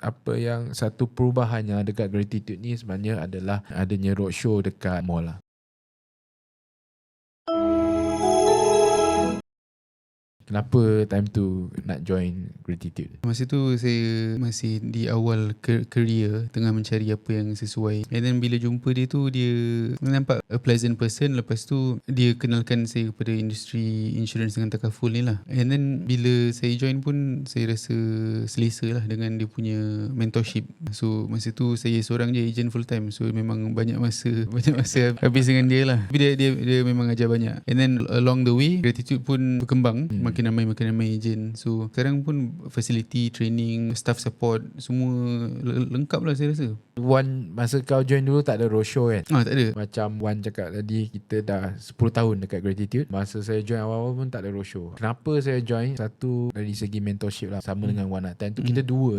apa yang satu perubahan yang ada dekat Gratitude ni sebenarnya adalah adanya roadshow dekat mall lah. Kenapa time tu nak join Gratitude? Masa tu saya masih di awal career, tengah mencari apa yang sesuai. And then bila jumpa dia tu, dia nampak a pleasant person. Lepas tu dia kenalkan saya kepada industri insurance dengan takaful ni lah. And then bila saya join pun saya rasa selesa lah dengan dia punya mentorship. So masa tu saya seorang je agent full time. So memang banyak masa habis dengan dia lah. Tapi dia memang ajar banyak. And then along the way, Gratitude pun berkembang. Makin ramai agent. So sekarang pun facility, training, staff support, semua lengkap lah saya rasa. Wan, masa kau join dulu tak ada roadshow kan? Tak ada. Macam Wan cakap tadi, kita dah 10 tahun dekat Gratitude. Masa saya join awal-awal pun tak ada roadshow. Kenapa saya join? Satu, dari segi mentorship lah, sama dengan Wan lah. Time tu kita dua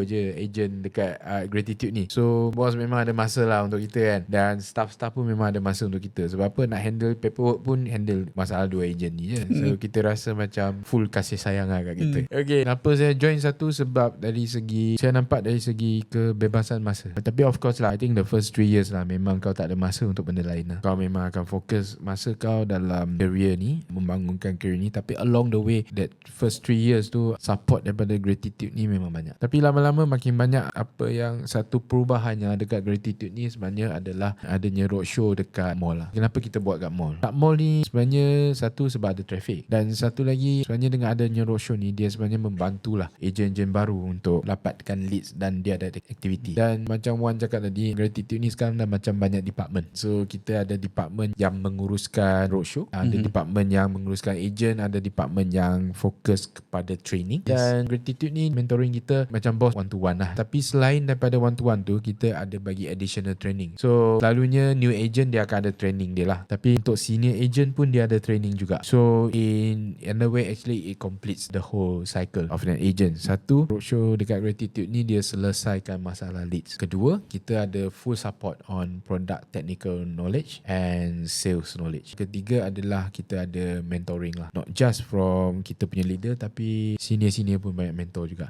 je agent dekat Gratitude ni. So bos memang ada masa lah untuk kita kan. Dan staff-staff pun memang ada masa untuk kita. Sebab apa, nak handle paperwork pun handle masalah dua agent ni je. So kita rasa macam full kasih sayang lah kat kita. Okay, kenapa saya join? Satu, sebab dari segi, saya nampak dari segi kebebasan masa. Tapi of course lah, I think the first 3 years lah memang kau tak ada masa untuk benda lain lah. Kau memang akan fokus masa kau dalam career ni, membangunkan career ni. Tapi along the way, that first 3 years tu, support daripada Gratitude ni memang banyak. Tapi lama-lama makin banyak apa yang satu perubahan yang ada dekat Gratitude ni sebenarnya adalah adanya roadshow dekat mall lah. Kenapa kita buat kat mall? Kat mall ni sebenarnya satu, sebab ada traffic. Dan satu lagi, sebenarnya dengan adanya roadshow ni, dia sebenarnya membantulah ejen-ejen baru untuk dapatkan leads dan dia ada aktiviti. Dan macam Wan cakap tadi, Gratitude ni sekarang dah macam banyak department. So kita ada department yang menguruskan roadshow, ada department yang menguruskan ejen, ada department yang fokus kepada training. Dan Gratitude ni mentoring kita macam bos one to one lah. Tapi selain daripada one to one tu, kita ada bagi additional training. So selalunya new agent dia akan ada training dia lah. Tapi untuk senior agent pun dia ada training juga. So in a way actually it completes the whole cycle of an agent. Satu, roadshow dekat Gratitude ni dia selesaikan masalah leads. Kedua, kita ada full support on product technical knowledge and sales knowledge. Ketiga adalah kita ada mentoring lah. Not just from kita punya leader, tapi senior-senior pun banyak mentor juga.